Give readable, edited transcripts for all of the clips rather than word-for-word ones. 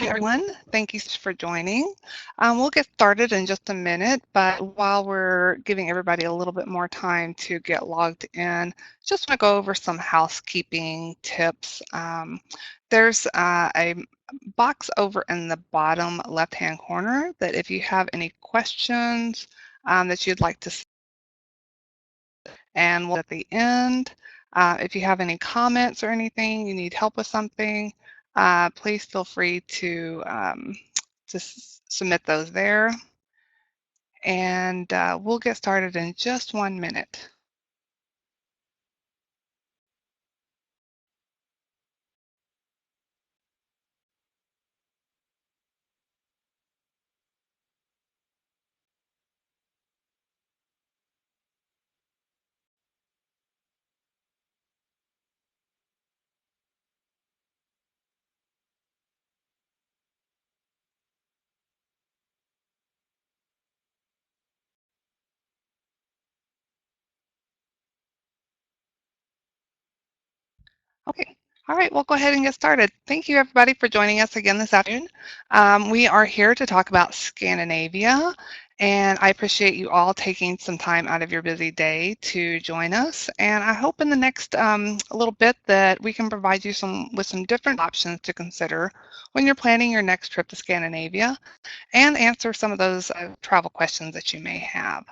everyone. Thank you for joining. We'll get started in just a minute, but while we're giving everybody a little bit more time to get logged in, just want to go over some housekeeping tips. There's a box over in the bottom left-hand corner that if you have any questions that you'd like to see, and we'll at the end. If you have any comments or anything, you need help with something, please feel free to submit those there. And we'll get started in just 1 minute. Okay. All right, we'll go ahead and get started. Thank you, everybody, for joining us again this afternoon. We are here to talk about Scandinavia, and I appreciate you all taking some time out of your busy day to join us. And I hope in the next little bit that we can provide you with some different options to consider when you're planning your next trip to Scandinavia and answer some of those travel questions that you may have.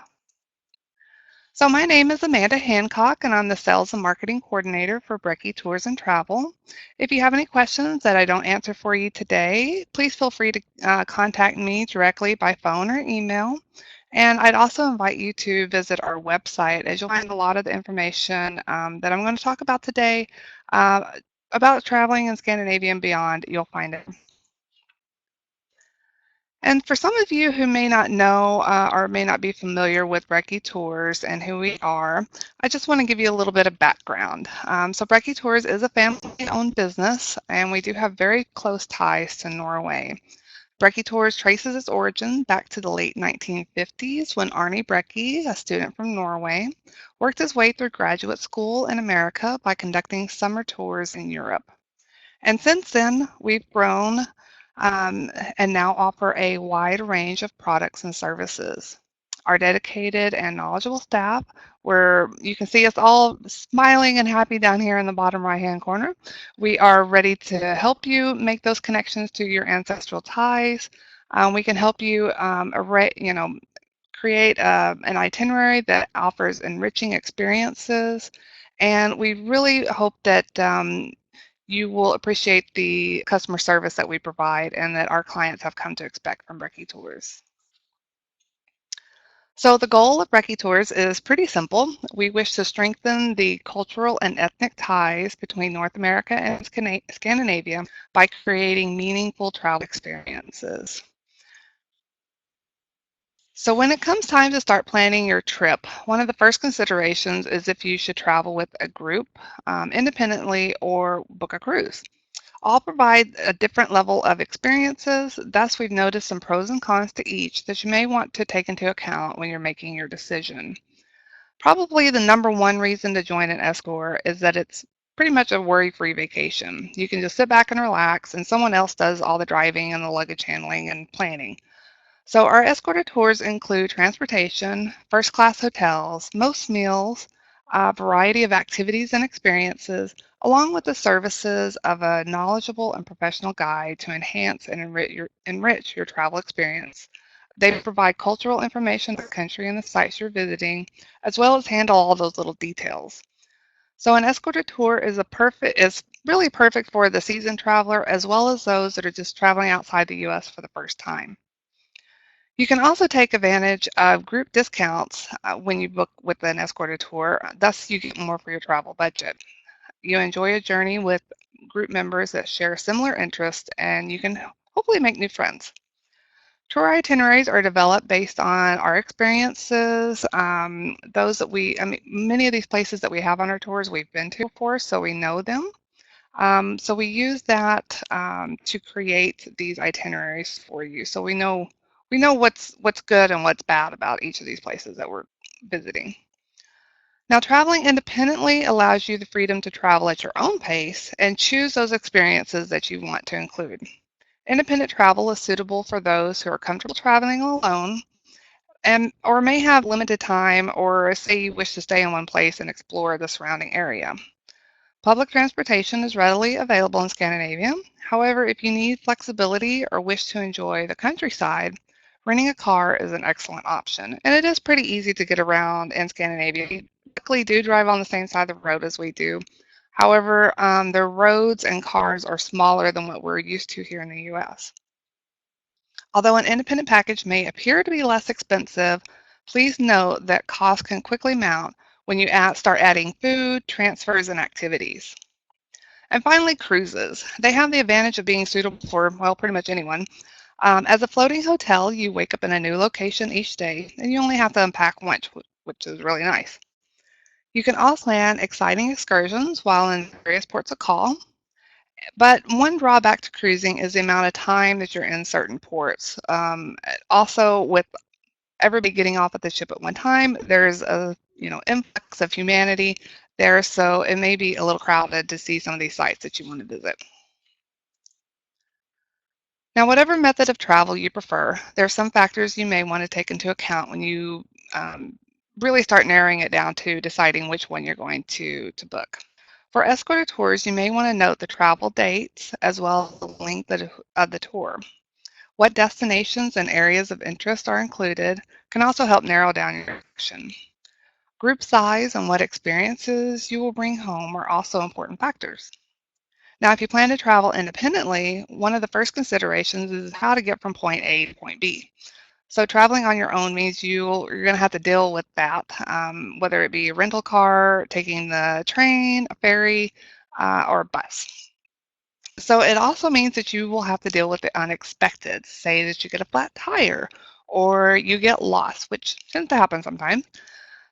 So my name is Amanda Hancock, and I'm the Sales and Marketing Coordinator for Brekke Tours and Travel. If you have any questions that I don't answer for you today, please feel free to contact me directly by phone or email. And I'd also invite you to visit our website, as you'll find a lot of the information that I'm going to talk about today about traveling in Scandinavia and beyond. You'll find it. And for some of you who may not know or may not be familiar with Brekke Tours and who we are, I just want to give you a little bit of background. So Brekke Tours is a family-owned business, and we do have very close ties to Norway. Brekke Tours traces its origin back to the late 1950s when Arne Brekke, a student from Norway, worked his way through graduate school in America by conducting summer tours in Europe. And since then, we've grown and now offer a wide range of products and services. Our dedicated and knowledgeable staff, where you can see us all smiling and happy down here in the bottom right-hand corner. We are ready to help you make those connections to your ancestral ties. We can help you, create an itinerary that offers enriching experiences. And we really hope that you will appreciate the customer service that we provide and that our clients have come to expect from Brekke Tours. So the goal of Brekke Tours is pretty simple. We wish to strengthen the cultural and ethnic ties between North America and Scandinavia by creating meaningful travel experiences. So when it comes time to start planning your trip, one of the first considerations is if you should travel with a group independently or book a cruise. All provide a different level of experiences, thus we've noticed some pros and cons to each that you may want to take into account when you're making your decision. Probably the number one reason to join an Escort is that it's pretty much a worry-free vacation. You can just sit back and relax, and someone else does all the driving and the luggage handling and planning. So our escorted tours include transportation, first-class hotels, most meals, a variety of activities and experiences, along with the services of a knowledgeable and professional guide to enhance and enrich your travel experience. They provide cultural information about the country and the sites you're visiting, as well as handle all those little details. So an escorted tour is really perfect for the seasoned traveler, as well as those that are just traveling outside the U.S. for the first time. You can also take advantage of group discounts when you book with an escorted tour. Thus, you get more for your travel budget. You enjoy a journey with group members that share similar interests, and you can hopefully make new friends. Tour itineraries are developed based on our experiences. Many of these places that we have on our tours we've been to before, so we know them. So we use that to create these itineraries for you. So we know what's good and what's bad about each of these places that we're visiting. Now, traveling independently allows you the freedom to travel at your own pace and choose those experiences that you want to include. Independent travel is suitable for those who are comfortable traveling alone and or may have limited time or say you wish to stay in one place and explore the surrounding area. Public transportation is readily available in Scandinavia. However, if you need flexibility or wish to enjoy the countryside, renting a car is an excellent option. And it is pretty easy to get around in Scandinavia. You typically do drive on the same side of the road as we do. However, the roads and cars are smaller than what we're used to here in the US. Although an independent package may appear to be less expensive, please note that costs can quickly mount when you start adding food, transfers, and activities. And finally, cruises. They have the advantage of being suitable for, well, pretty much anyone. As a floating hotel, you wake up in a new location each day, and you only have to unpack once, which is really nice. You can also plan exciting excursions while in various ports of call, but one drawback to cruising is the amount of time that you're in certain ports. Also, with everybody getting off at the ship at one time, there's a influx of humanity there, so it may be a little crowded to see some of these sites that you want to visit. Now, whatever method of travel you prefer, there are some factors you may want to take into account when you really start narrowing it down to deciding which one you're going to book. For escorted tours, you may want to note the travel dates as well as the length of the tour. What destinations and areas of interest are included can also help narrow down your selection. Group size and what experiences you will bring home are also important factors. Now, if you plan to travel independently, one of the first considerations is how to get from point A to point B. So traveling on your own means you're going to have to deal with that, whether it be a rental car, taking the train, a ferry, or a bus. So it also means that you will have to deal with the unexpected. Say that you get a flat tire or you get lost, which tends to happen sometimes.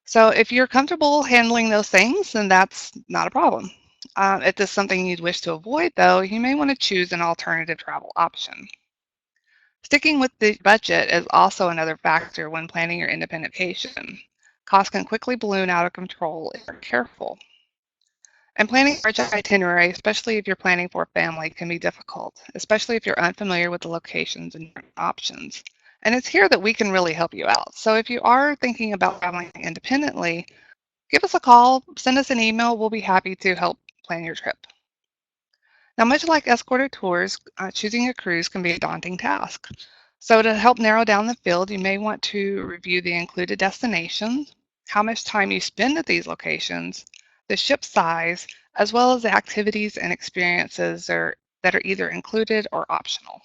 So if you're comfortable handling those things, then that's not a problem. If this is something you'd wish to avoid, though, you may want to choose an alternative travel option. Sticking with the budget is also another factor when planning your independent vacation. Costs can quickly balloon out of control if you're careful. And planning a large itinerary, especially if you're planning for a family, can be difficult, especially if you're unfamiliar with the locations and options. And it's here that we can really help you out. So if you are thinking about traveling independently, give us a call, send us an email. We'll be happy to help plan your trip. Now, much like escorted tours, choosing a cruise can be a daunting task. So to help narrow down the field, you may want to review the included destinations, how much time you spend at these locations, the ship size, as well as the activities and experiences that are either included or optional.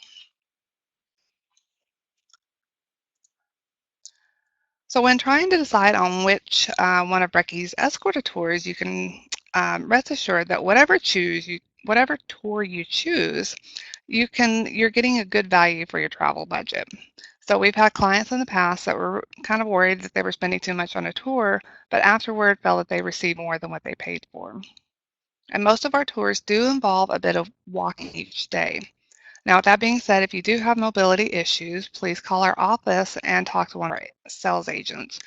So when trying to decide on which one of Brekke's escorted tours, you can rest assured that whatever tour you choose, you're getting a good value for your travel budget. So we've had clients in the past that were kind of worried that they were spending too much on a tour, but afterward felt that they received more than what they paid for. And most of our tours do involve a bit of walking each day. Now, with that being said, if you do have mobility issues, please call our office and talk to one of our sales agents.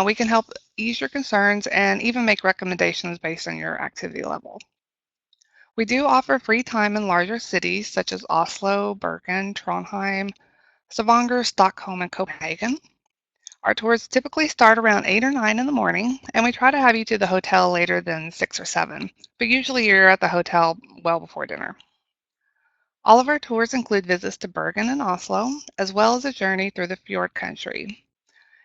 We can help ease your concerns and even make recommendations based on your activity level. We do offer free time in larger cities such as Oslo, Bergen, Trondheim, Stavanger, Stockholm, and Copenhagen. Our tours typically start around 8 or 9 in the morning, and we try to have you to the hotel later than 6 or 7, but usually you're at the hotel well before dinner. All of our tours include visits to Bergen and Oslo, as well as a journey through the Fjord country.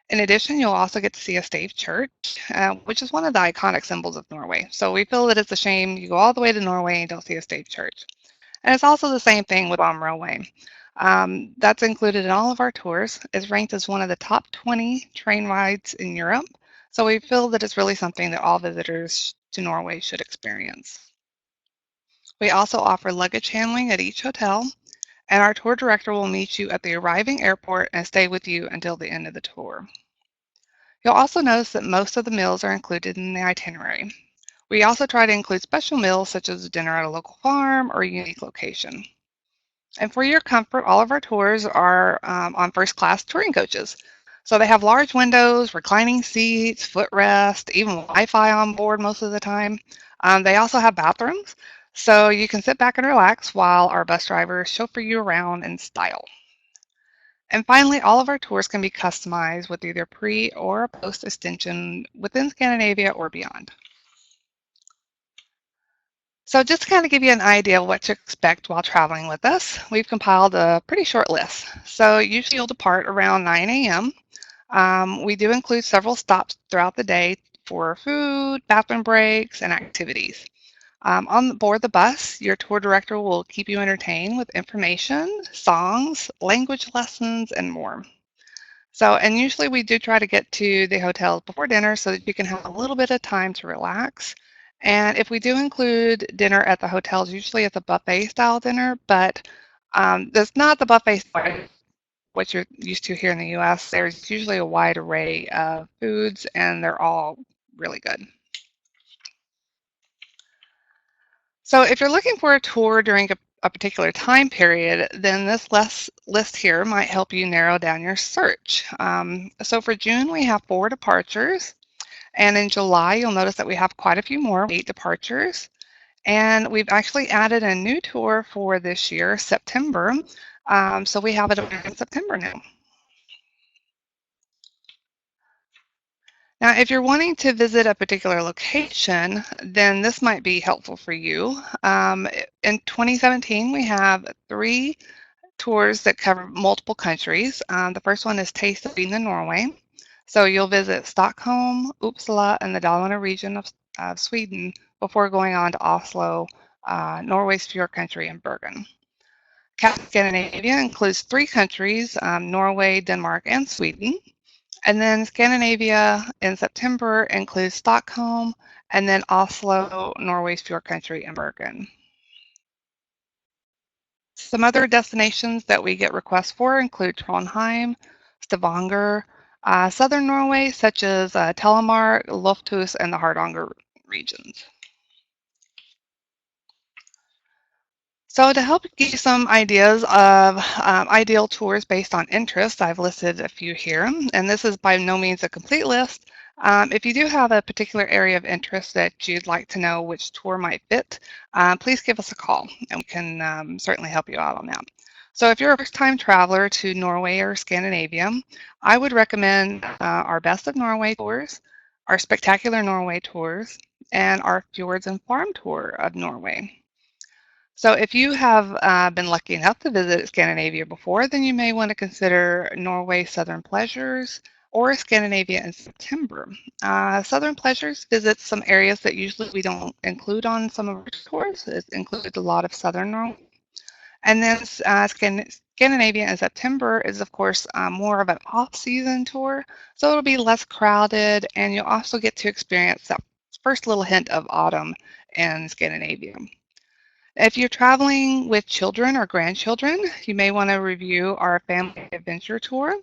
In addition, you'll also get to see a stave church, which is one of the iconic symbols of Norway. So we feel that it's a shame you go all the way to Norway and don't see a stave church. And it's also the same thing with Bomb Railway. That's included in all of our tours. It's ranked as one of the top 20 train rides in Europe. So we feel that it's really something that all visitors to Norway should experience. We also offer luggage handling at each hotel, and our tour director will meet you at the arriving airport and stay with you until the end of the tour. You'll also notice that most of the meals are included in the itinerary. We also try to include special meals such as dinner at a local farm or a unique location. And for your comfort, all of our tours are on first-class touring coaches. So they have large windows, reclining seats, footrest, even Wi-Fi on board most of the time. They also have bathrooms. So you can sit back and relax while our bus drivers chauffeur you around in style. And finally, all of our tours can be customized with either pre or post extension within Scandinavia or beyond. So just to kind of give you an idea of what to expect while traveling with us, we've compiled a pretty short list. So usually you'll depart around 9 a.m. We do include several stops throughout the day for food, bathroom breaks, and activities. On board the bus, your tour director will keep you entertained with information, songs, language lessons, and more. So, and usually we do try to get to the hotels before dinner so that you can have a little bit of time to relax. And if we do include dinner at the hotels, usually it's a buffet style dinner, but that's not the buffet style what you're used to here in the US. There's usually a wide array of foods and they're all really good. So if you're looking for a tour during a particular time period, then this list here might help you narrow down your search. So for June, we have 4 departures. And in July, you'll notice that we have quite a few more, 8 departures. And we've actually added a new tour for this year, September. So we have it in September now. Now, if you're wanting to visit a particular location, then this might be helpful for you. In 2017, we have 3 tours that cover multiple countries. The first one is Taste of Sweden and Norway. So you'll visit Stockholm, Uppsala, and the Dalarna region of Sweden before going on to Oslo, Norway's Fjord country, and Bergen. Scandinavia includes 3 countries, Norway, Denmark, and Sweden. And then Scandinavia in September includes Stockholm, and then Oslo, Norway's Fjord country, and Bergen. Some other destinations that we get requests for include Trondheim, Stavanger, southern Norway, such as Telemark, Loftus, and the Hardanger regions. So to help give you some ideas of ideal tours based on interest, I've listed a few here, and this is by no means a complete list. If you do have a particular area of interest that you'd like to know which tour might fit, please give us a call, and we can certainly help you out on that. So if you're a first-time traveler to Norway or Scandinavia, I would recommend our Best of Norway tours, our Spectacular Norway tours, and our Fjords and Farm tour of Norway. So if you have been lucky enough to visit Scandinavia before, then you may want to consider Norway Southern Pleasures or Scandinavia in September. Southern Pleasures visits some areas that usually we don't include on some of our tours. It includes a lot of Southern Norway. And then Scandinavia in September is, of course, more of an off-season tour, so it'll be less crowded, and you'll also get to experience that first little hint of autumn in Scandinavia. If you're traveling with children or grandchildren, you may want to review our Family Adventure Tour.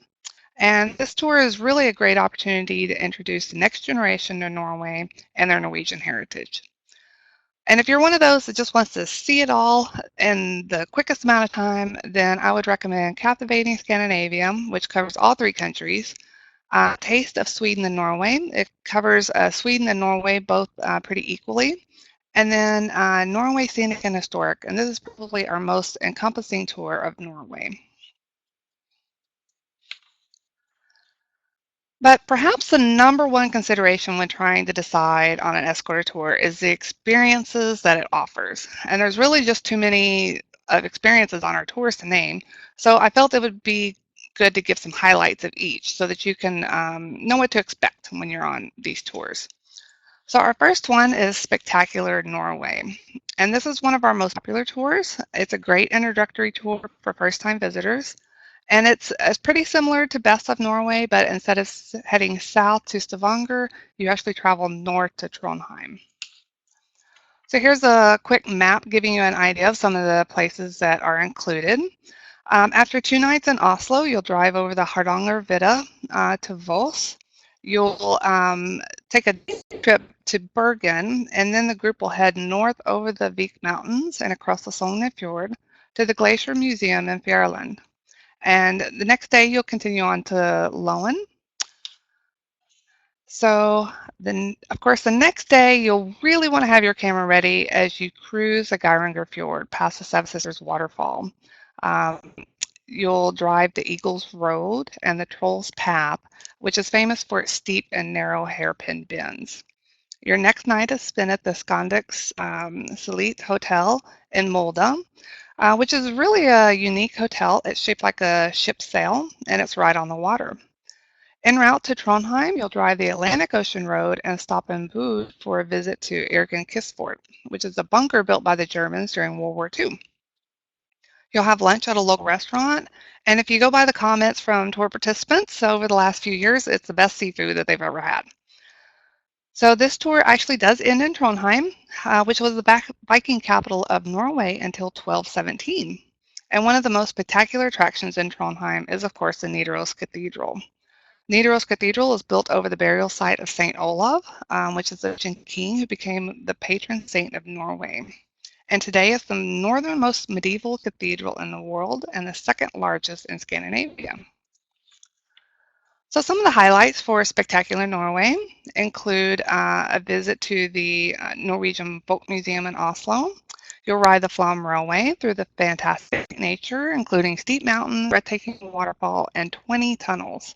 And this tour is really a great opportunity to introduce the next generation to Norway and their Norwegian heritage. And if you're one of those that just wants to see it all in the quickest amount of time, then I would recommend Captivating Scandinavia, which covers all 3 countries. Taste of Sweden and Norway. It covers Sweden and Norway both pretty equally. And then Norway Scenic and Historic, and this is probably our most encompassing tour of Norway. But perhaps the number one consideration when trying to decide on an escorted tour is the experiences that it offers. And there's really just too many experiences on our tours to name. So I felt it would be good to give some highlights of each so that you can know what to expect when you're on these tours. So our first one is Spectacular Norway. And this is one of our most popular tours. It's a great introductory tour for first-time visitors. And it's pretty similar to Best of Norway, but instead of heading south to Stavanger, you actually travel north to Trondheim. So here's a quick map giving you an idea of some of the places that are included. After 2 nights in Oslo, you'll drive over the Hardanger Vidda to Voss. You'll take a trip to Bergen, and then the group will head north over the Vik Mountains and across the Sogne Fjord to the Glacier Museum in Fjærland. And the next day, you'll continue on to Loen. So then, of course, the next day you'll really want to have your camera ready as you cruise the Geiranger Fjord past the Seven Sisters waterfall. Um, you'll drive the Eagles Road and the Troll's Path, which is famous for its steep and narrow hairpin bends. Your next night is spent at the Skandix Selite Hotel in Molde, which is really a unique hotel. It's shaped like a ship's sail, and it's right on the water. En route to Trondheim, you'll drive the Atlantic Ocean Road and stop in Bud for a visit to Fjord, which is a bunker built by the Germans during World War II. You'll have lunch at a local restaurant, and if you go by the comments from tour participants over the last few years, it's the best seafood that they've ever had. So this tour actually does end in Trondheim, which was the Viking capital of Norway until 1217. And one of the most spectacular attractions in Trondheim is, of course, the Nidaros Cathedral. Nidaros Cathedral is built over the burial site of St. Olav, which is the ancient king who became the patron saint of Norway. And today it's the northernmost medieval cathedral in the world and the second largest in Scandinavia. So some of the highlights for Spectacular Norway include a visit to the Norwegian Folk Museum in Oslo. You'll ride the Flam Railway through the fantastic nature, including steep mountains, breathtaking waterfall, and 20 tunnels.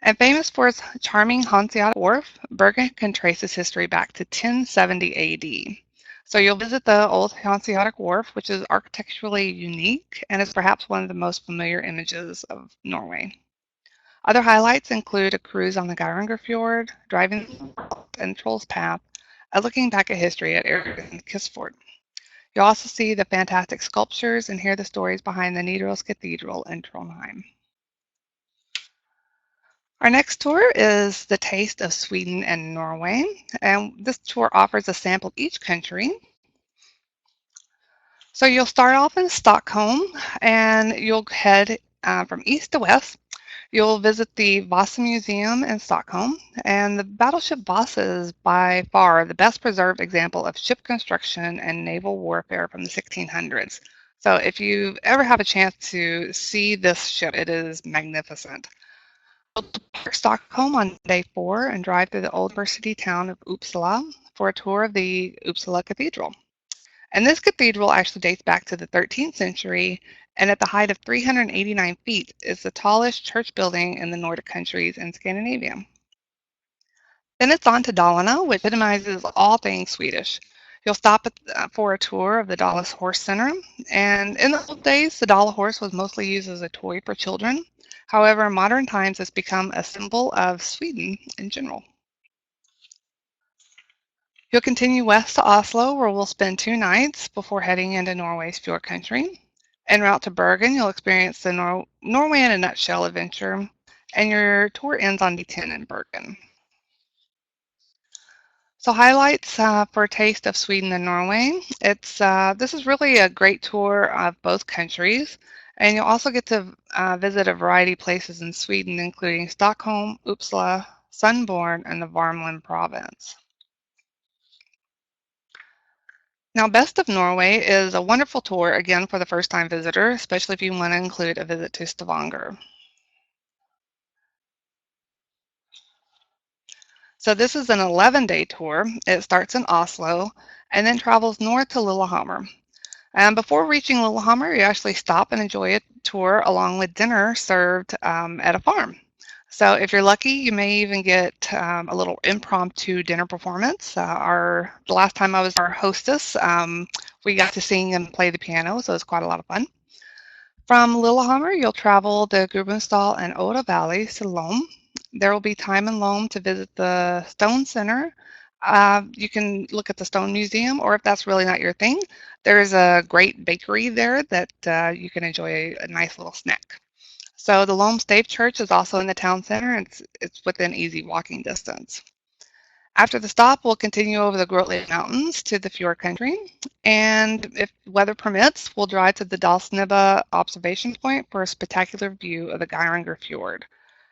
And famous for its charming Hanseatic wharf, Brekke can trace its history back to 1070 AD. So you'll visit the old Hanseatic wharf, which is architecturally unique and is perhaps one of the most familiar images of Norway. Other highlights include a cruise on the Geiranger Fjord, driving and Troll's Path, and looking back at history at Fjord. You'll also see the fantastic sculptures and hear the stories behind the Nidaros Cathedral in Trondheim. Our next tour is the Taste of Sweden and Norway, and this tour offers a sample of each country. So you'll start off in Stockholm, and you'll head from east to west. You'll visit the Vasa Museum in Stockholm, and the battleship Vasa is by far the best preserved example of ship construction and naval warfare from the 1600s. So if you ever have a chance to see this ship, it is magnificent. We'll depart Stockholm on day 4 and drive through the old university town of Uppsala for a tour of the Uppsala Cathedral. And this cathedral actually dates back to the 13th century, and at the height of 389 feet is the tallest church building in the Nordic countries and Scandinavia. Then it's on to Dalarna, which epitomizes all things Swedish. You'll stop for a tour of the Dala Horse Center, and in the old days, the Dala horse was mostly used as a toy for children. However, in modern times, it's become a symbol of Sweden in general. You'll continue west to Oslo, where we'll spend 2 nights before heading into Norway's Fjord country. En route to Bergen, you'll experience the Norway in a nutshell adventure, and your tour ends on day 10 in Bergen. So highlights for a taste of Sweden and Norway. This is really a great tour of both countries, and you'll also get to visit a variety of places in Sweden, including Stockholm, Uppsala, Sundborn, and the Värmland province. Now, Best of Norway is a wonderful tour, again, for the first-time visitor, especially if you want to include a visit to Stavanger. So this is an 11-day tour. It starts in Oslo and then travels north to Lillehammer. And before reaching Lillehammer, you actually stop and enjoy a tour along with dinner served at a farm. So if you're lucky, you may even get a little impromptu dinner performance. The last time I was our hostess, we got to sing and play the piano, so it's quite a lot of fun. From Lillehammer, you'll travel the Gudbrandsdal and Oda valleys to Lom. There will be time in Lom to visit the Stone Center. You can look at the Stone Museum, or if that's really not your thing, there's a great bakery there that you can enjoy a nice little snack. So the Lom Stave Church is also in the town center, and it's within easy walking distance. After the stop, we'll continue over the Grotli Mountains to the Fjord country, and if weather permits, we'll drive to the Dalsnibba observation point for a spectacular view of the Geiranger Fjord.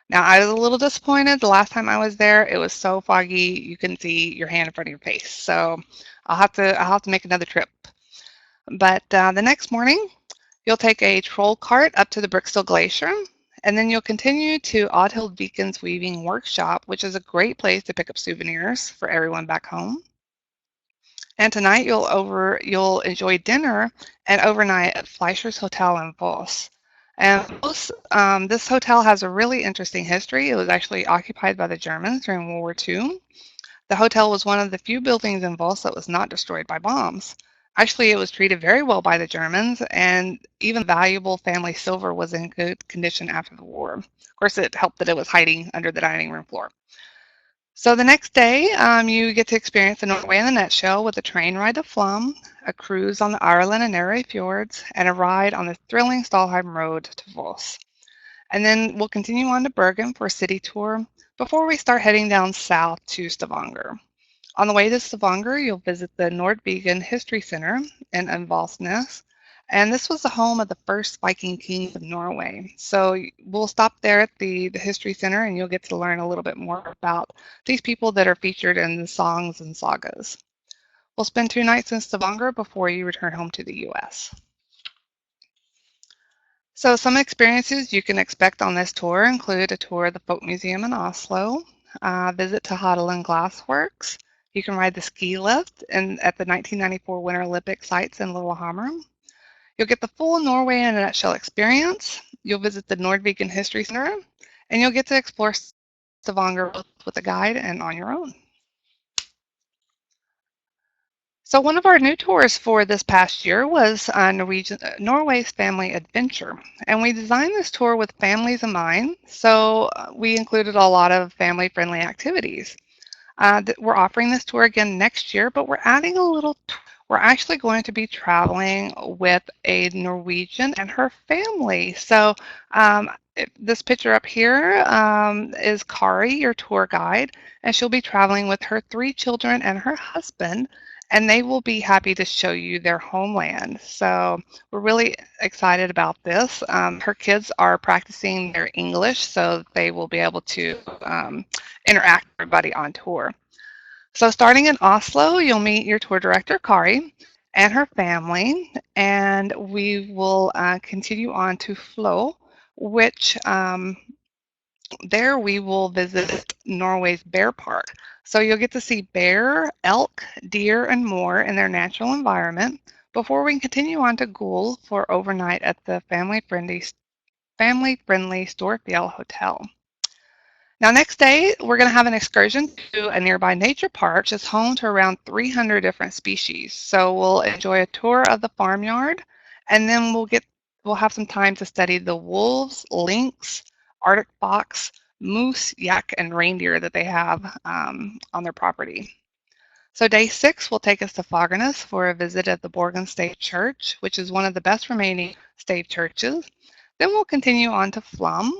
Now, I was a little disappointed. The last time I was there, it was so foggy you couldn't see your hand in front of your face. So I'll have to make another trip. But the next morning, you'll take a troll cart up to the Brickstall Glacier, And then you'll continue to Oddhild Beacon's Weaving Workshop, which is a great place to pick up souvenirs for everyone back home. And tonight you'll enjoy dinner and overnight at Fleischer's Hotel in Voss. And Voss, this hotel has a really interesting history. It was actually occupied by the Germans during World War II. The hotel was one of the few buildings in Voss that was not destroyed by bombs. Actually, it was treated very well by the Germans, and even valuable family silver was in good condition after the war. Of course, it helped that it was hiding under the dining room floor. So the next day, you get to experience the Norway in a nutshell with a train ride to Flum, a cruise on the Ireland and Norway fjords, and a ride on the thrilling Stalheim Road to Voss. And then we'll continue on to Bergen for a city tour before we start heading down south to Stavanger. On the way to Stavanger, you'll visit the Nordvigen History Center in Valsnes, and this was the home of the first Viking kings of Norway. So we'll stop there at the History Center, and you'll get to learn a little bit more about these people that are featured in the songs and sagas. We'll spend 2 nights in Stavanger before you return home to the U.S. So some experiences you can expect on this tour include a tour of the Folk Museum in Oslo, a visit to Hadeland Glassworks. You can ride the ski lift at the 1994 Winter Olympic sites in Lillehammer. You'll get the full Norway in a nutshell experience. You'll visit the Nordvigen History Center, and you'll get to explore Stavanger both with a guide and on your own. So one of our new tours for this past year was Norway's Family Adventure, and we designed this tour with families in mind, so we included a lot of family-friendly activities. We're offering this tour again next year, but we're adding a little. We're actually going to be traveling with a Norwegian and her family. So this picture up here is Kari, your tour guide, and she'll be traveling with her 3 children and her husband, and they will be happy to show you their homeland. So we're really excited about this. Her kids are practicing their English, so they will be able to interact with everybody on tour. So starting in Oslo, you'll meet your tour director, Kari, and her family, and we will continue on to Flo, which there we will visit Norway's bear park. So you'll get to see bear, elk, deer, and more in their natural environment before we continue on to Gul for overnight at the family-friendly Storfjell Hotel. Now, next day, we're going to have an excursion to a nearby nature park, which is home to around 300 different species. So we'll enjoy a tour of the farmyard, and then we'll have some time to study the wolves, lynx, Arctic fox, moose, yak, and reindeer that they have on their property. So day 6 will take us to Fagernes for a visit at the Borgen Stave Church, which is one of the best remaining stave churches. Then we'll continue on to Flum.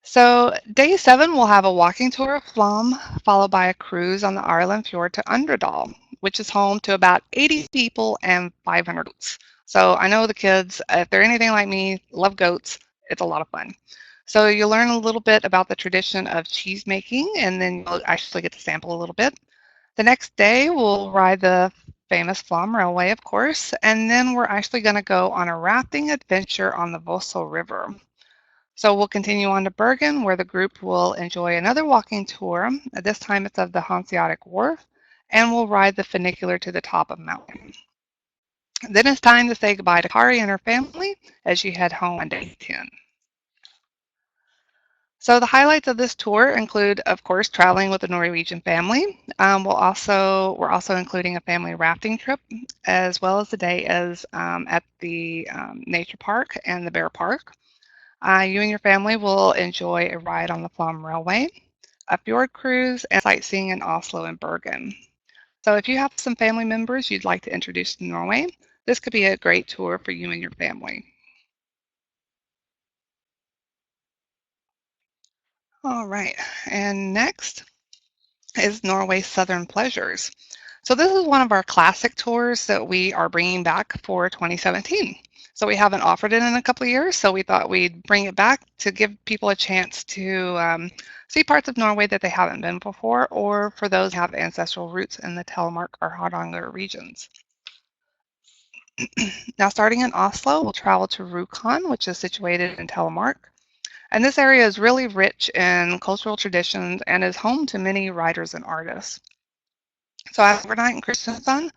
So day 7, we'll have a walking tour of Flum, followed by a cruise on the Ireland Fjord to Underdal, which is home to about 80 people and 500 goats. So I know the kids, if they're anything like me, love goats. It's a lot of fun. So you'll learn a little bit about the tradition of cheese making, and then you'll actually get to sample a little bit. The next day, we'll ride the famous Flum Railway, of course, and then we're actually going to go on a rafting adventure on the Vosso River. So we'll continue on to Bergen, where the group will enjoy another walking tour. This time it's of the Hanseatic Wharf, and we'll ride the funicular to the top of mountain. Then it's time to say goodbye to Kari and her family as you head home on day 10. So the highlights of this tour include, of course, traveling with the Norwegian family. We're also including a family rafting trip, as well as the day at the nature park and the bear park. You and your family will enjoy a ride on the Flum Railway, a fjord cruise, and sightseeing in Oslo and Bergen. So if you have some family members you'd like to introduce to Norway, this could be a great tour for you and your family. All right, and next is Norway's Southern Pleasures. So this is one of our classic tours that we are bringing back for 2017. So we haven't offered it in a couple of years, so we thought we'd bring it back to give people a chance to see parts of Norway that they haven't been before, or for those who have ancestral roots in the Telemark or Hardanger regions. Now, starting in Oslo, we'll travel to Rjukan, which is situated in Telemark. And this area is really rich in cultural traditions and is home to many writers and artists. So, overnight in Kristiansand,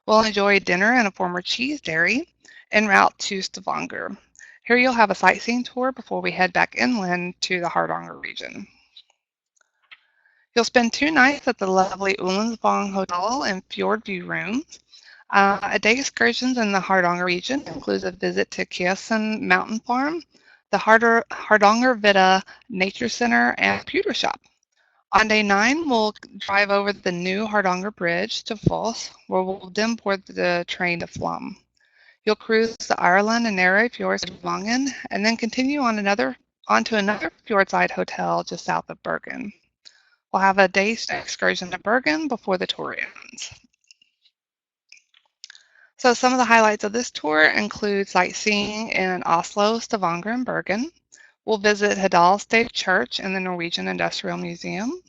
we'll enjoy dinner in a former cheese dairy en route to Stavanger. Here you'll have a sightseeing tour before we head back inland to the Hardanger region. You'll spend 2 nights at the lovely Ulandsvang Hotel and Fjord View Rooms. A day excursions in the Hardanger region includes a visit to Kiesen Mountain Farm, the Hardangervidda Nature Center, and computer shop. On day 9, we'll drive over the new Hardanger Bridge to Voss, where we'll then board the train to Flum. You'll cruise the Ireland and Narrow Fjords to Vangen, and then continue onto another fjordside hotel just south of Bergen. We'll have a day's excursion to Bergen before the tour ends. So some of the highlights of this tour include sightseeing in Oslo, Stavanger, and Bergen. We'll visit Hedalstad Church and the Norwegian Industrial Museum.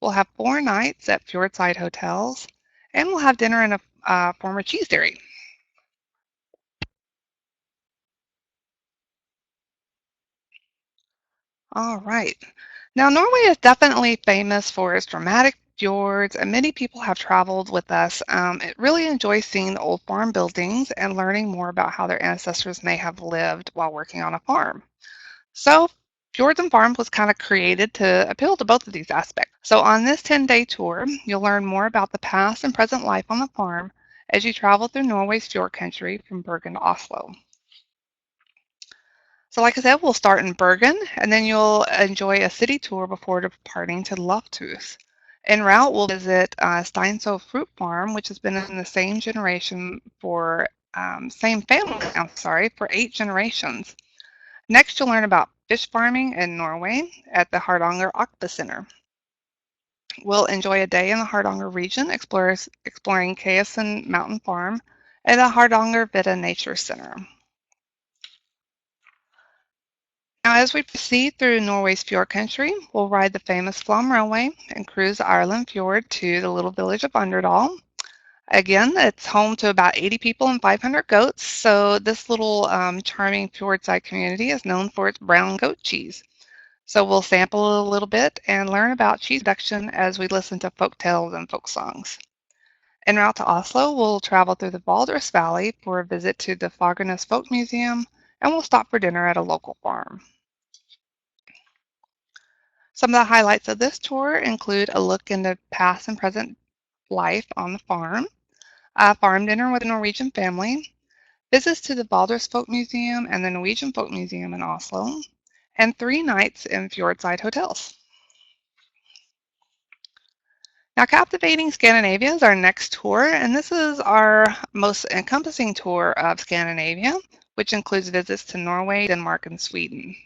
We'll have 4 nights at fjordside hotels, and we'll have dinner in a former cheese dairy. All right. Now, Norway is definitely famous for its dramatic fjords, and many people have traveled with us. It really enjoys seeing the old farm buildings and learning more about how their ancestors may have lived while working on a farm. So, Fjords and Farms was kind of created to appeal to both of these aspects. So, on this 10-day tour, you'll learn more about the past and present life on the farm as you travel through Norway's fjord country from Bergen to Oslo. So, like I said, we'll start in Bergen, and then you'll enjoy a city tour before departing to Loftus. En route, we'll visit Steinso Fruit Farm, which has been in the same generation for same family, I'm sorry, for 8 generations. Next, you'll learn about fish farming in Norway at the Hardanger Aqua Center. We'll enjoy a day in the Hardanger region, exploring Kaesen Mountain Farm and the Hardangervidda Nature Center. Now, as we proceed through Norway's fjord country, we'll ride the famous Flom Railway and cruise the Ireland Fjord to the little village of Underdal. Again, it's home to about 80 people and 500 goats, so this little charming fjordside community is known for its brown goat cheese. So we'll sample a little bit and learn about cheese production as we listen to folk tales and folk songs. En route to Oslo, we'll travel through the Valdres Valley for a visit to the Fagernes Folk Museum, and we'll stop for dinner at a local farm. Some of the highlights of this tour include a look into past and present life on the farm, a farm dinner with a Norwegian family, visits to the Valdres Folk Museum and the Norwegian Folk Museum in Oslo, and 3 nights in fjordside hotels. Now, Captivating Scandinavia is our next tour, and this is our most encompassing tour of Scandinavia, which includes visits to Norway, Denmark, and Sweden.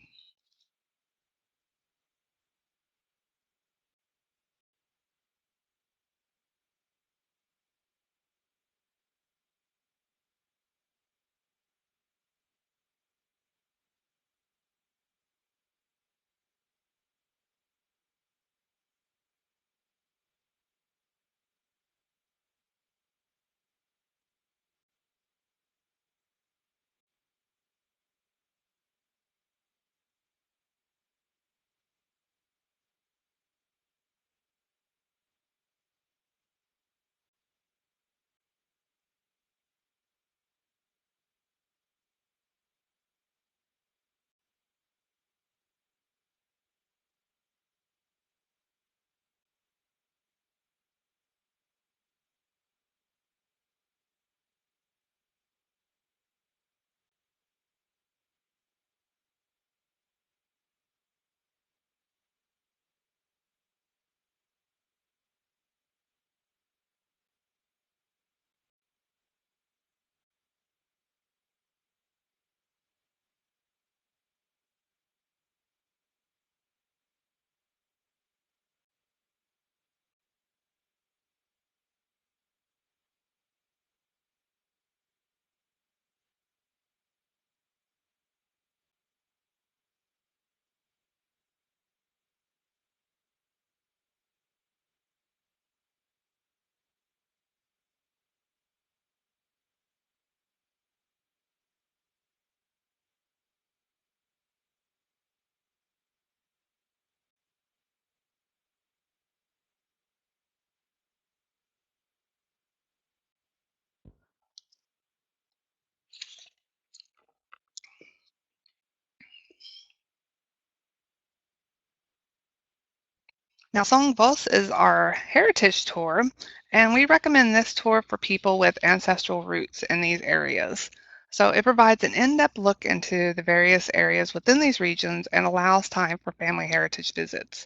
Now, Song Vos is our heritage tour, and we recommend this tour for people with ancestral roots in these areas. So it provides an in-depth look into the various areas within these regions and allows time for family heritage visits.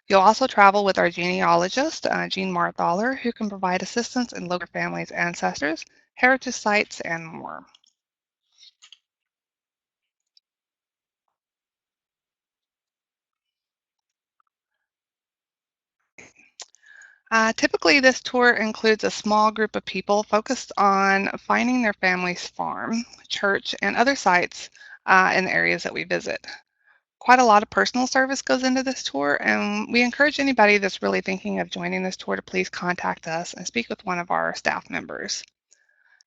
You'll also travel with our genealogist, Jean Marthaler, who can provide assistance in local families' ancestors, heritage sites, and more. Typically, this tour includes a small group of people focused on finding their family's farm, church, and other sites in the areas that we visit. Quite a lot of personal service goes into this tour, and we encourage anybody that's really thinking of joining this tour to please contact us and speak with one of our staff members.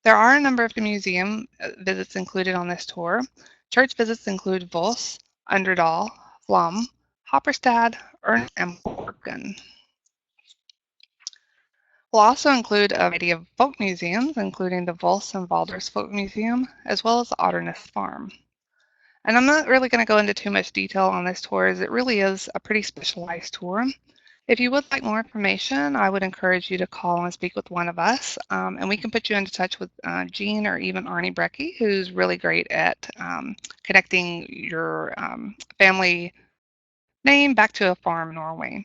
There are a number of museum visits included on this tour. Church visits include Vos, Underdal, Flum, Hopperstad, Ernst, and Borgen. We'll also include a variety of folk museums, including the Vos and Valdres Folk Museum, as well as the Otterness Farm. And I'm not really going to go into too much detail on this tour, as it really is a pretty specialized tour. If you would like more information, I would encourage you to call and speak with one of us, and we can put you into touch with Jean or even Arnie Brekke, who's really great at connecting your family name back to a farm in Norway.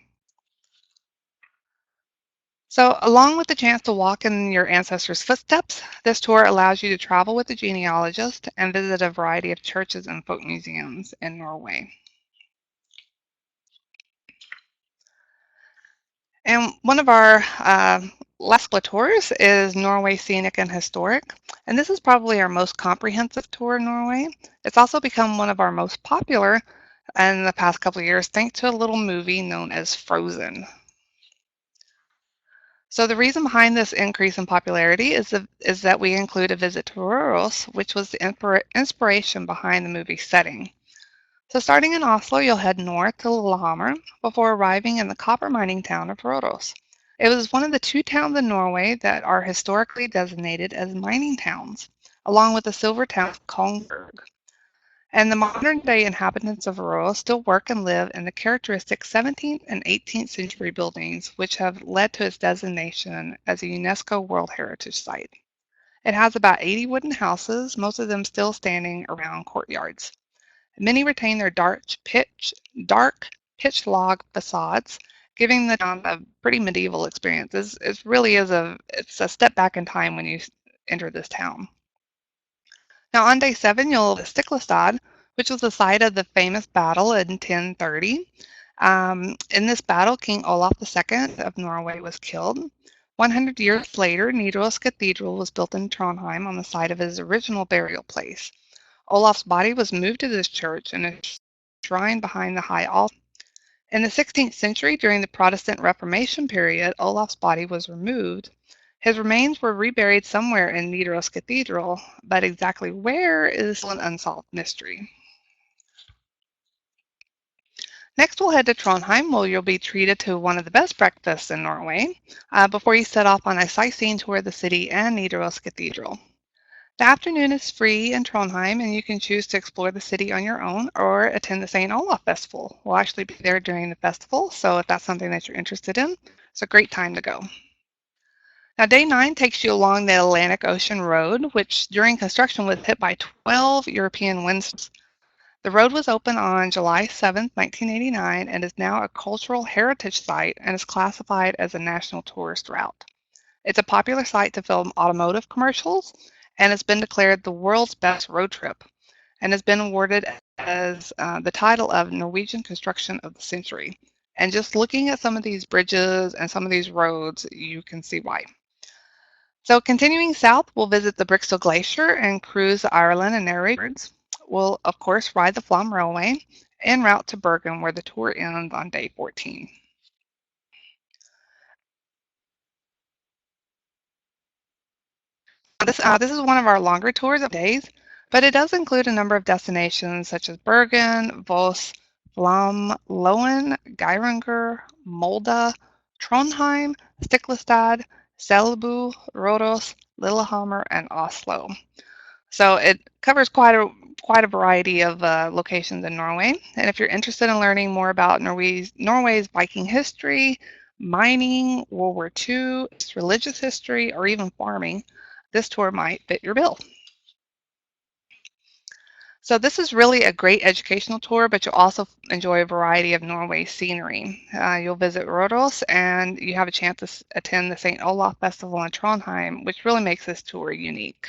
So, along with the chance to walk in your ancestors' footsteps, this tour allows you to travel with a genealogist and visit a variety of churches and folk museums in Norway. And one of our last tours is Norway Scenic and Historic, and this is probably our most comprehensive tour in Norway. It's also become one of our most popular in the past couple of years thanks to a little movie known as Frozen. So the reason behind this increase in popularity is that we include a visit to Røros, which was the inspiration behind the movie's setting. So starting in Oslo, you'll head north to Lillehammer before arriving in the copper mining town of Røros. It was one of the two towns in Norway that are historically designated as mining towns, along with the silver town of Kongsberg. And the modern-day inhabitants of Aurora still work and live in the characteristic 17th and 18th century buildings, which have led to its designation as a UNESCO World Heritage Site. It has about 80 wooden houses, most of them still standing around courtyards. Many retain their dark pitch log facades, giving the town a pretty medieval experience. It really is it's a step back in time when you enter this town. Now, on day 7, you'll visit Stiklestad, which was the site of the famous battle in 1030. In this battle, King Olaf II of Norway was killed. 100 years later, Nidaros Cathedral was built in Trondheim on the site of his original burial place. Olaf's body was moved to this church and is shrine behind the high altar. In the 16th century, during the Protestant Reformation period, Olaf's body was removed. His remains were reburied somewhere in Nidaros Cathedral, but exactly where is still an unsolved mystery. Next, we'll head to Trondheim, where you'll be treated to one of the best breakfasts in Norway before you set off on a sightseeing tour of the city and Nidaros Cathedral. The afternoon is free in Trondheim, and you can choose to explore the city on your own or attend the St. Olaf Festival. We'll actually be there during the festival, so if that's something that you're interested in, it's a great time to go. Now, day 9 takes you along the Atlantic Ocean Road, which during construction was hit by 12 European windstorms. The road was opened on July 7, 1989, and is now a cultural heritage site and is classified as a national tourist route. It's a popular site to film automotive commercials, and it's been declared the world's best road trip, and has been awarded as the title of Norwegian Construction of the Century. And just looking at some of these bridges and some of these roads, you can see why. So continuing south, we'll visit the Brixton Glacier and cruise the Ireland and Narrow Fjords. We'll, of course, ride the Flum Railway en route to Bergen, where the tour ends on day 14. This is one of our longer tours of days, but it does include a number of destinations such as Bergen, Voss, Flum, Loen, Geiranger, Molde, Trondheim, Stiklestad, Selbu, Røros, Lillehammer, and Oslo. So it covers quite a variety of locations in Norway. And if you're interested in learning more about Norway's Viking history, mining, World War II, its religious history, or even farming, this tour might fit your bill. So this is really a great educational tour, but you'll also enjoy a variety of Norway scenery. You'll visit Røros, and you have a chance to attend the St. Olaf Festival in Trondheim, which really makes this tour unique.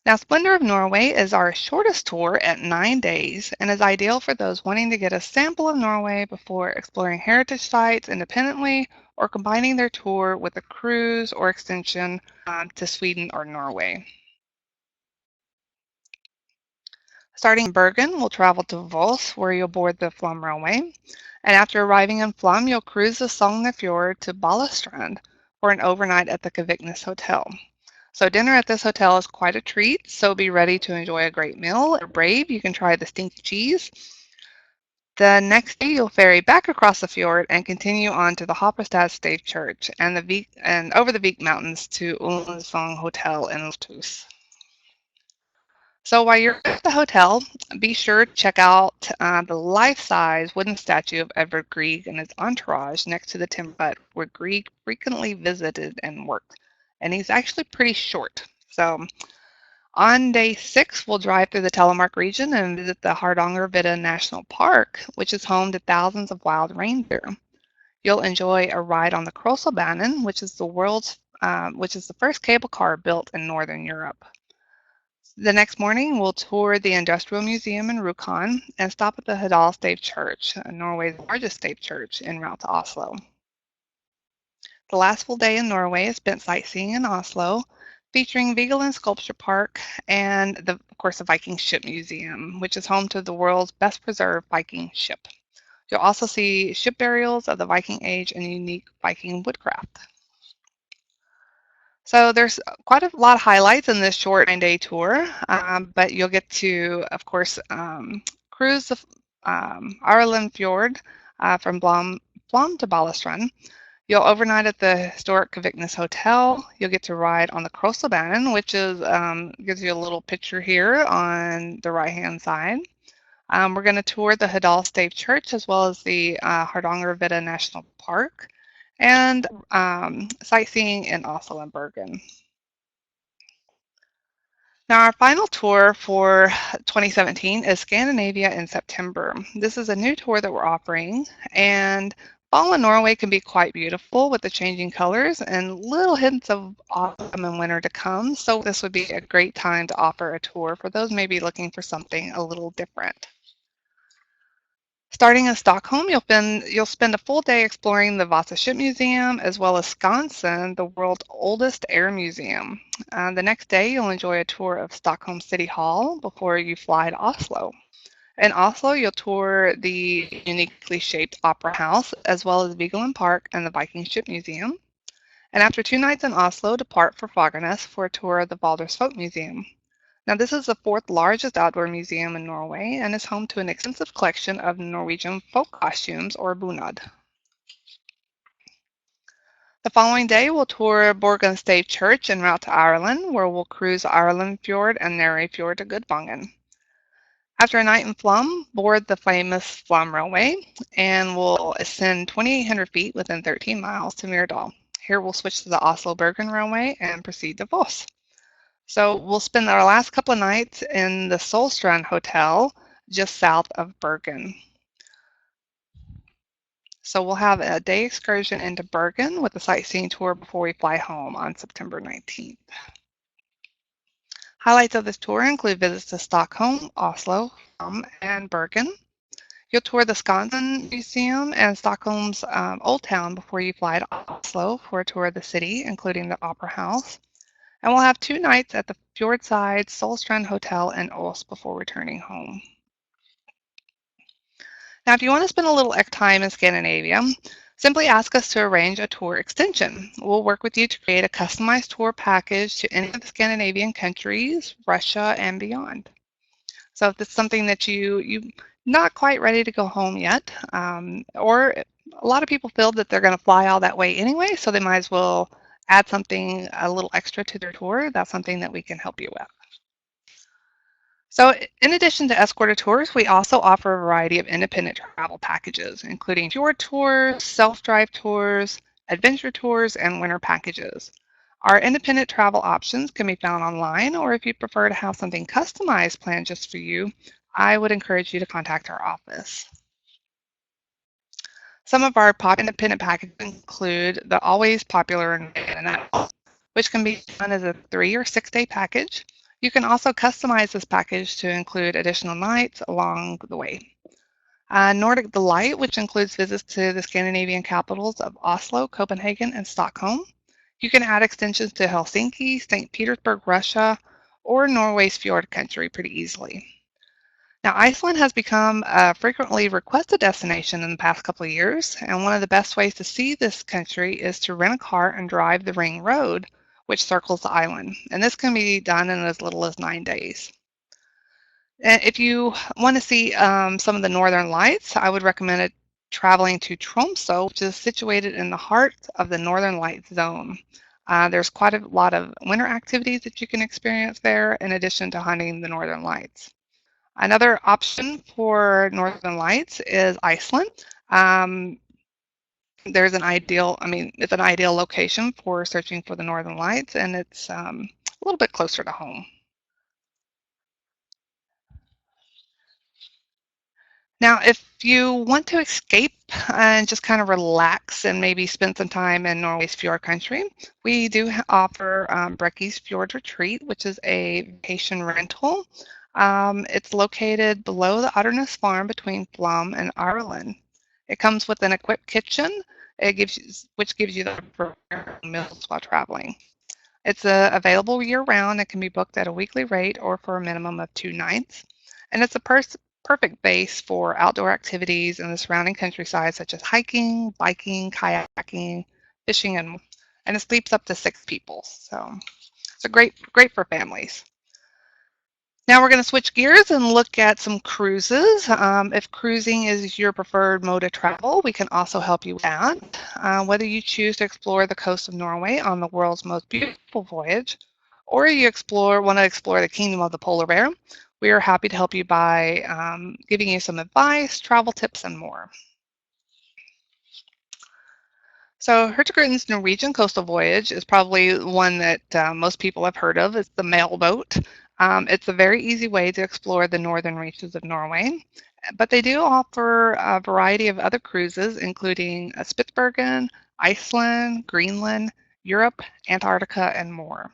Now, Splendor of Norway is our shortest tour at 9 days and is ideal for those wanting to get a sample of Norway before exploring heritage sites independently or combining their tour with a cruise or extension to Sweden or Norway. Starting in Bergen, we'll travel to Voss, where you'll board the Flum Railway. And after arriving in Flum, you'll cruise the Fjord to Balestrand for an overnight at the Kaviknes Hotel. So dinner at this hotel is quite a treat, so be ready to enjoy a great meal. If you're brave, you can try the stinky cheese. The next day, you'll ferry back across the fjord and continue on to the Hopperstad State Church and over the Vik Mountains to Ullensvang Hotel in Ultus. So while you're at the hotel, be sure to check out the life-size wooden statue of Edvard Grieg and his entourage next to the timber hut where Grieg frequently visited and worked. And he's actually pretty short. So on day 6, we'll drive through the Telemark region and visit the Hardangervidda National Park, which is home to thousands of wild reindeer. You'll enjoy a ride on the Krosselbanen, which is the first cable car built in Northern Europe. The next morning, we'll tour the Industrial Museum in Rjukan and stop at the Hedal Stave Church, Norway's largest stave church, en route to Oslo. The last full day in Norway is spent sightseeing in Oslo, featuring Vigeland Sculpture Park and, of course, the Viking Ship Museum, which is home to the world's best preserved Viking ship. You'll also see ship burials of the Viking Age and unique Viking woodcraft. So there's quite a lot of highlights in this short 9-day tour, but you'll get to, of course, cruise the Ireland Fjord from Blom to Balestrand. You'll overnight at the historic Kaviknes Hotel. You'll get to ride on the Krosselbanen, which is gives you a little picture here on the right-hand side. We're going to tour the Hedal Stave Church as well as the Hardangervidda National Park, and sightseeing in Oslo and Bergen. Now, our final tour for 2017 is Scandinavia in September. This is a new tour that we're offering, and fall in Norway can be quite beautiful with the changing colors and little hints of autumn and winter to come, so this would be a great time to offer a tour for those maybe looking for something a little different. Starting in Stockholm, you'll spend a full day exploring the Vasa Ship Museum as well as Skansen, the world's oldest air museum. The next day, you'll enjoy a tour of Stockholm City Hall before you fly to Oslo. In Oslo, you'll tour the uniquely shaped Opera House as well as Vigeland Park and the Viking Ship Museum. And after 2 nights in Oslo, depart for Fagernes for a tour of the Valdres Folk Museum. Now, this is the 4th largest outdoor museum in Norway and is home to an extensive collection of Norwegian folk costumes, or bunad. The following day, we'll tour Borgen Stave Church en route to Ireland, where we'll cruise Ireland Fjord and Nary Fjord to Gudvangen. After a night in Flum, board the famous Flum Railway, and we'll ascend 2,800 feet within 13 miles to Myrdal. Here, we'll switch to the Oslo-Bergen Railway and proceed to Voss. So we'll spend our last couple of nights in the Solstrand Hotel just south of Bergen. So we'll have a day excursion into Bergen with a sightseeing tour before we fly home on September 19th. Highlights of this tour include visits to Stockholm, Oslo, and Bergen. You'll tour the Skansen Museum and Stockholm's Old Town before you fly to Oslo for a tour of the city, including the Opera House. And we'll have 2 nights at the Fjordside Solstrand Hotel in Ås before returning home. Now, if you want to spend a little extra time in Scandinavia, simply ask us to arrange a tour extension. We'll work with you to create a customized tour package to any of the Scandinavian countries, Russia, and beyond. So if it's something that you're not quite ready to go home yet, or a lot of people feel that they're going to fly all that way anyway, so they might as well add something a little extra to their tour, that's something that we can help you with. So in addition to escorted tours, we also offer a variety of independent travel packages, including Fjord tours, self-drive tours, adventure tours, and winter packages. Our independent travel options can be found online, or if you prefer to have something customized planned just for you, I would encourage you to contact our office. Some of our pop independent packages include the always popular Night, which can be done as a 3 or 6 day package. You can also customize this package to include additional nights along the way. Nordic Delight, which includes visits to the Scandinavian capitals of Oslo, Copenhagen, and Stockholm. You can add extensions to Helsinki, St. Petersburg, Russia, or Norway's Fjord country pretty easily. Now, Iceland has become a frequently requested destination in the past couple of years, and one of the best ways to see this country is to rent a car and drive the Ring Road, which circles the island. And this can be done in as little as 9 days. And if you want to see some of the northern lights, I would recommend traveling to Tromsø, which is situated in the heart of the Northern Lights zone. There's quite a lot of winter activities that you can experience there, in addition to hunting the Northern Lights. Another option for Northern Lights is Iceland. There's an ideal, it's an ideal location for searching for the Northern Lights, and it's a little bit closer to home. Now, if you want to escape and just kind of relax and maybe spend some time in Norway's Fjord country, we do offer Brekke's Fjord Retreat, which is a vacation rental. It's located below the Otterness Farm between Flum and Ireland. It comes with an equipped kitchen, which gives you the meals while traveling. It's available year-round and can be booked at a weekly rate or for a minimum of 2 nights. And it's a perfect base for outdoor activities in the surrounding countryside, such as hiking, biking, kayaking, fishing, and it sleeps up to 6 people. So it's a great for families. Now we're going to switch gears and look at some cruises. If cruising is your preferred mode of travel, we can also help you with that. Whether you choose to explore the coast of Norway on the world's most beautiful voyage, or you want to explore the kingdom of the polar bear, we are happy to help you by giving you some advice, travel tips, and more. So Hurtigrut's Norwegian coastal voyage is probably one that most people have heard of. It's the mail boat. It's a very easy way to explore the northern reaches of Norway, but they do offer a variety of other cruises, including Spitsbergen, Iceland, Greenland, Europe, Antarctica, and more.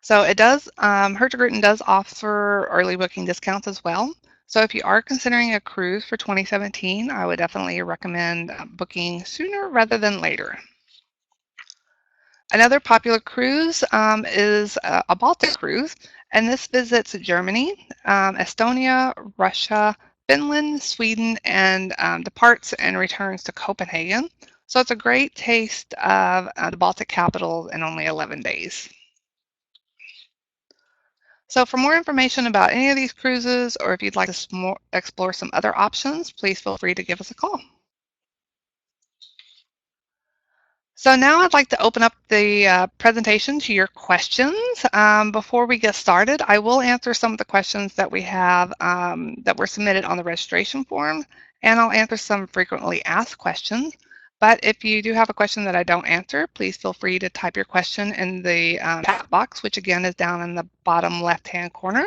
So it does, Hurtigruten does offer early booking discounts as well. So if you are considering a cruise for 2017, I would definitely recommend booking sooner rather than later. Another popular cruise is a Baltic cruise, and this visits Germany, Estonia, Russia, Finland, Sweden, and departs and returns to Copenhagen. So it's a great taste of the Baltic capitals in only 11 days. So for more information about any of these cruises, or if you'd like to explore some other options, please feel free to give us a call. So now I'd like to open up the presentation to your questions. Before we get started, I will answer some of the questions that we have that were submitted on the registration form, and I'll answer some frequently asked questions. But if you do have a question that I don't answer, please feel free to type your question in the chat box, which again is down in the bottom left-hand corner,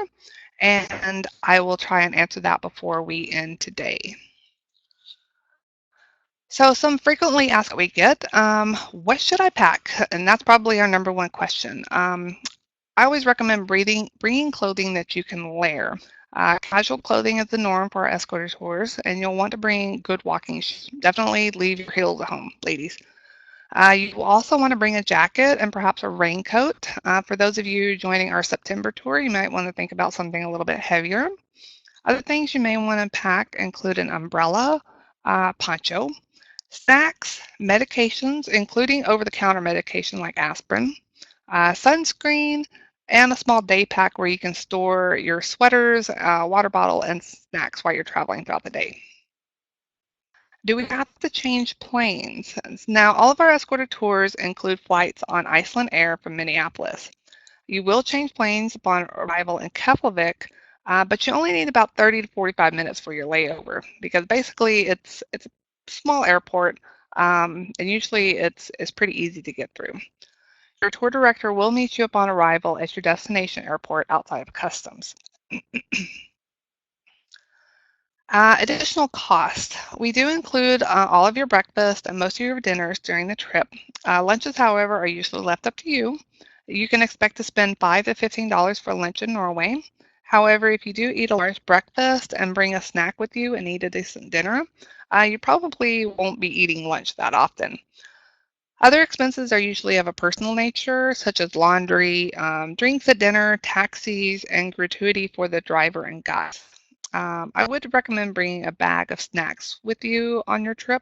and I will try and answer that before we end today. So some frequently asked we get, what should I pack? And that's probably our number one question. I always recommend bringing clothing that you can layer. Casual clothing is the norm for our escorted tours, and you'll want to bring good walking shoes. Definitely leave your heels at home, ladies. You will also want to bring a jacket and perhaps a raincoat. For those of you joining our September tour, you might want to think about something a little bit heavier. Other things you may want to pack include an umbrella, poncho, snacks, medications, including over-the-counter medication like aspirin, sunscreen, and a small day pack where you can store your sweaters, water bottle, and snacks while you're traveling throughout the day. Do we have to change planes? Now, all of our escorted tours include flights on Iceland Air from Minneapolis. You will change planes upon arrival in Keflavik, but you only need about 30 to 45 minutes for your layover because basically it's a small airport, and usually it's pretty easy to get through. Your tour director will meet you upon arrival at your destination airport outside of customs. Additional cost. We do include all of your breakfast and most of your dinners during the trip. Lunches, however, are usually left up to you. You can expect to spend $5 to $15 for lunch in Norway. However, if you do eat a large breakfast and bring a snack with you and eat a decent dinner, you probably won't be eating lunch that often. Other expenses are usually of a personal nature, such as laundry, drinks at dinner, taxis, and gratuity for the driver and guide. I would recommend bringing a bag of snacks with you on your trip,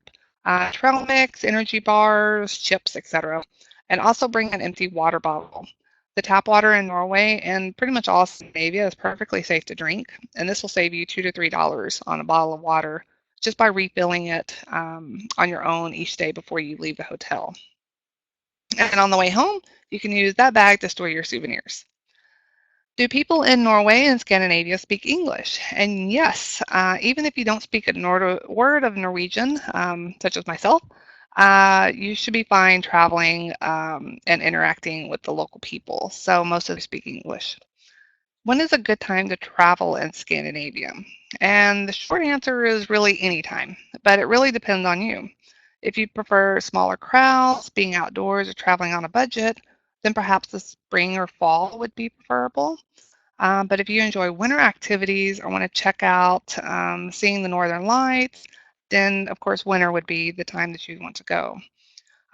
trail mix, energy bars, chips, etc. And also bring an empty water bottle. The tap water in Norway and pretty much all Scandinavia is perfectly safe to drink, and this will save you $2 to $3 on a bottle of water just by refilling it on your own each day before you leave the hotel. And on the way home, you can use that bag to store your souvenirs. Do people in Norway and Scandinavia speak English? And yes, even if you don't speak a word of Norwegian, such as myself, you should be fine traveling and interacting with the local people. So most of them speak English. When is a good time to travel in Scandinavia? And the short answer is really any time, but it really depends on you. If you prefer smaller crowds, being outdoors, or traveling on a budget, then perhaps the spring or fall would be preferable. But if you enjoy winter activities or want to check out seeing the northern lights, then of course winter would be the time that you want to go.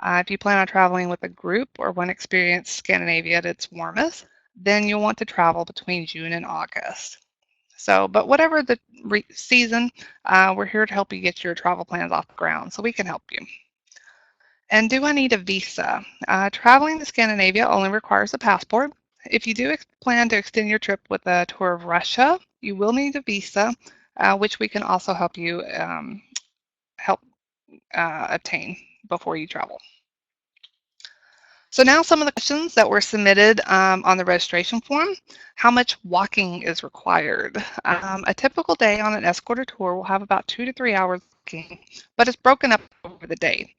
If you plan on traveling with a group or want to experience Scandinavia at its warmest, then you'll want to travel between June and August. So, but whatever the season, we're here to help you get your travel plans off the ground, so we can help you. And do I need a visa? Traveling to Scandinavia only requires a passport. If you do plan to extend your trip with a tour of Russia, you will need a visa, which we can also help you obtain before you travel. So now some of the questions that were submitted on the registration form. How much walking is required? A typical day on an escorted tour will have about 2 to 3 hours walking, but it's broken up over the day.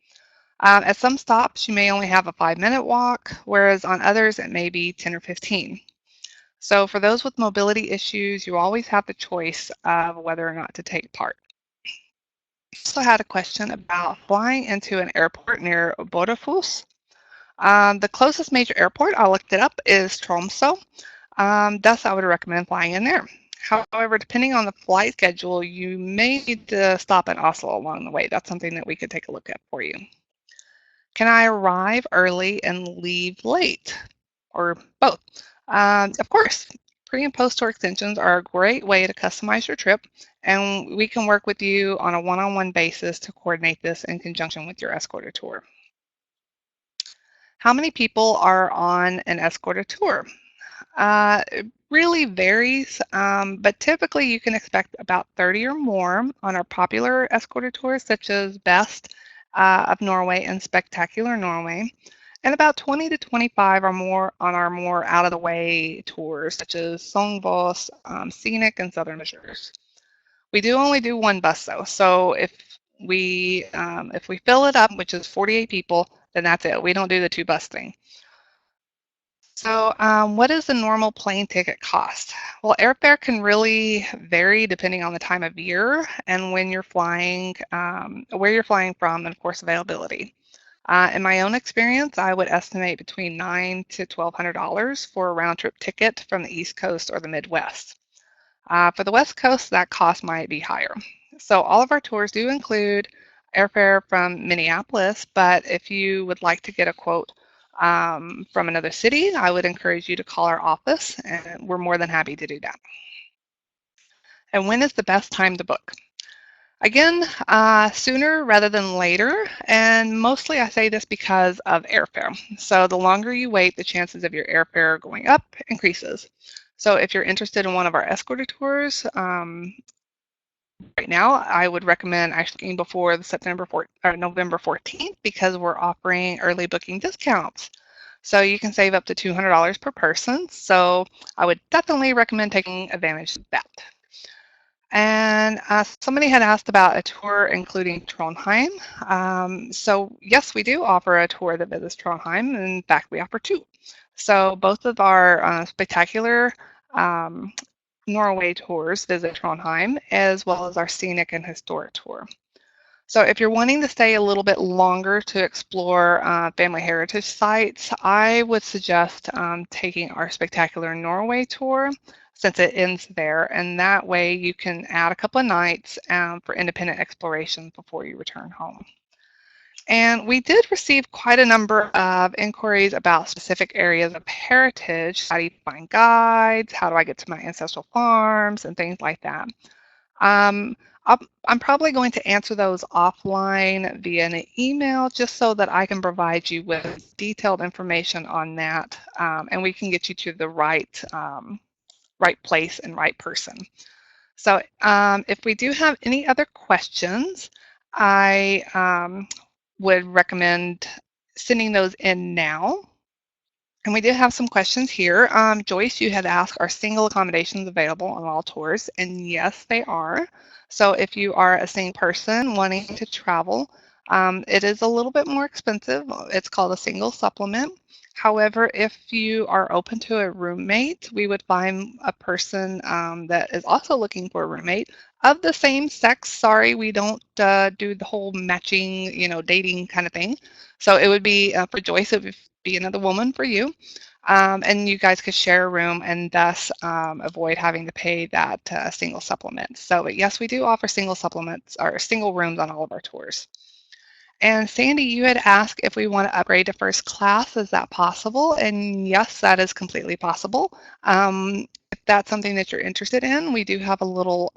At some stops, you may only have a 5-minute walk, whereas on others, it may be 10 or 15. So for those with mobility issues, you always have the choice of whether or not to take part. I also had a question about flying into an airport near Bodø. The closest major airport, I looked it up, is Tromsø. Thus, I would recommend flying in there. However, depending on the flight schedule, you may need to stop in Oslo along the way. That's something that we could take a look at for you. Can I arrive early and leave late? Or both? Of course. Pre and post tour extensions are a great way to customize your trip, and we can work with you on a one-on-one basis to coordinate this in conjunction with your escorted tour. How many people are on an escorted tour? It really varies, but typically you can expect about 30 or more on our popular escorted tours, such as Best of Norway and Spectacular Norway, and about 20 to 25 or more on our more out-of-the-way tours, such as Songvås, Scenic, and Southern Measures. We do only do one bus, though, so if we fill it up, which is 48 people, then that's it. We don't do the 2-bus thing. So what does the normal plane ticket cost? Well, airfare can really vary depending on the time of year and when you're flying, where you're flying from, and of course availability. In my own experience, I would estimate between $900 to $1,200 for a round-trip ticket from the East Coast or the Midwest. For the West Coast, that cost might be higher. So all of our tours do include airfare from Minneapolis, but if you would like to get a quote from another city, I would encourage you to call our office, and we're more than happy to do that. And when is the best time to book? Again, sooner rather than later, and mostly I say this because of airfare. So the longer you wait, the chances of your airfare going up increases. So if you're interested in one of our escorted tours, right now, I would recommend actually looking before the November 14th because we're offering early booking discounts. So you can save up to $200 per person. So I would definitely recommend taking advantage of that. And somebody had asked about a tour including Trondheim. So yes, we do offer a tour that visits Trondheim. In fact, we offer two. So both of our spectacular um, Norway tours visit Trondheim, as well as our scenic and historic tour. So if you're wanting to stay a little bit longer to explore family heritage sites, I would suggest taking our spectacular Norway tour since it ends there, and that way you can add a couple of nights for independent exploration before you return home. And we did receive quite a number of inquiries about specific areas of heritage. How do you find guides? How do I get to my ancestral farms? And things like that. Um, I'm probably going to answer those offline via an email just so that I can provide you with detailed information on that, and we can get you to the right place and right person. So if we do have any other questions, I would recommend sending those in now. And we do have some questions here. Joyce, you had asked, are single accommodations available on all tours? And yes, they are. So if you are a single person wanting to travel, it is a little bit more expensive. It's called a single supplement. However, if you are open to a roommate, we would find a person that is also looking for a roommate of the same sex. Sorry, we don't do the whole matching, dating kind of thing. So it would be for Joyce, it would be another woman for you. And you guys could share a room and thus avoid having to pay that single supplement. So yes, we do offer single supplements or single rooms on all of our tours. And Sandy, you had asked if we want to upgrade to first class. Is that possible? And yes, that is completely possible. If that's something that you're interested in, we do have a little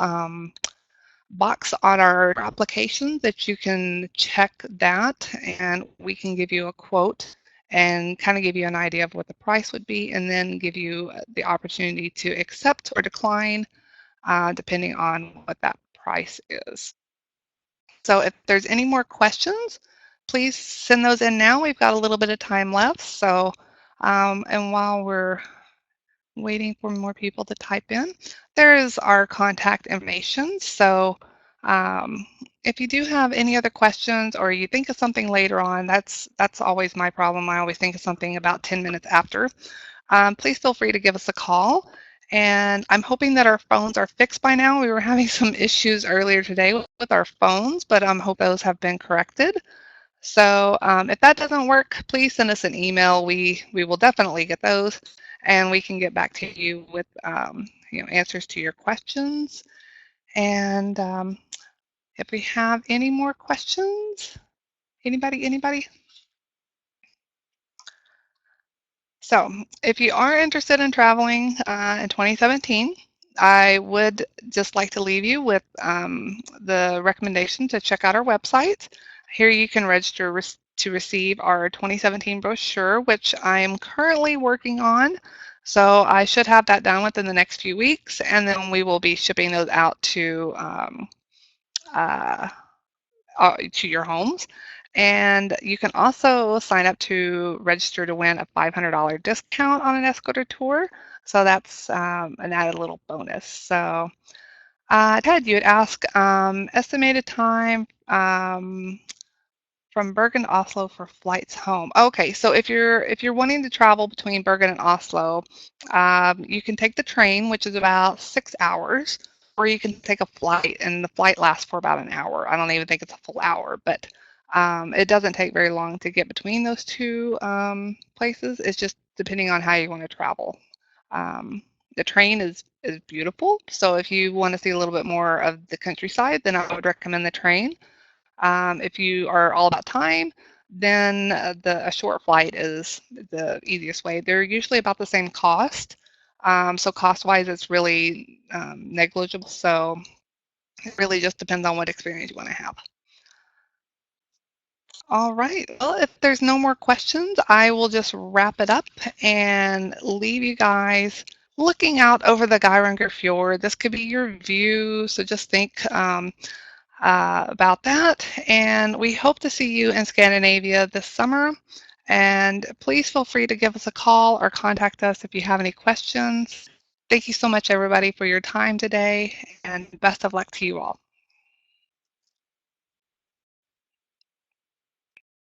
box on our application that you can check that, and we can give you a quote and kind of give you an idea of what the price would be, and then give you the opportunity to accept or decline depending on what that price is. So if there's any more questions, please send those in now. We've got a little bit of time left. So, and while we're waiting for more people to type in, there is our contact information. So um, if you do have any other questions or you think of something later on, that's always my problem. I always think of something about 10 minutes after. Please feel free to give us a call. And I'm hoping that our phones are fixed by now. We were having some issues earlier today with our phones, but I hope those have been corrected. So if that doesn't work, please send us an email. We will definitely get those, and we can get back to you with answers to your questions. And if we have any more questions, anybody? So if you are interested in traveling in 2017, I would just like to leave you with the recommendation to check out our website. Here you can register to receive our 2017 brochure, which I am currently working on. So I should have that done within the next few weeks, and then we will be shipping those out uh, to your homes. And you can also sign up to register to win a $500 discount on an Escorted tour. So that's an added little bonus. So Ted, you would ask estimated time from Bergen to Oslo for flights home. Okay, so if you're wanting to travel between Bergen and Oslo, you can take the train, which is about 6 hours, or you can take a flight, and the flight lasts for about an hour. I don't even think it's a full hour, but it doesn't take very long to get between those two places. It's just depending on how you want to travel. The train is beautiful, so if you want to see a little bit more of the countryside, then I would recommend the train. If you are all about time, then a short flight is the easiest way. They're usually about the same cost. So cost-wise, it's really negligible. So it really just depends on what experience you want to have. All right. Well, if there's no more questions, I will just wrap it up and leave you guys looking out over the Geiranger Fjord. This could be your view, so just think about that. And we hope to see you in Scandinavia this summer. And please feel free to give us a call or contact us if you have any questions. Thank you so much, everybody, for your time today, and best of luck to you all.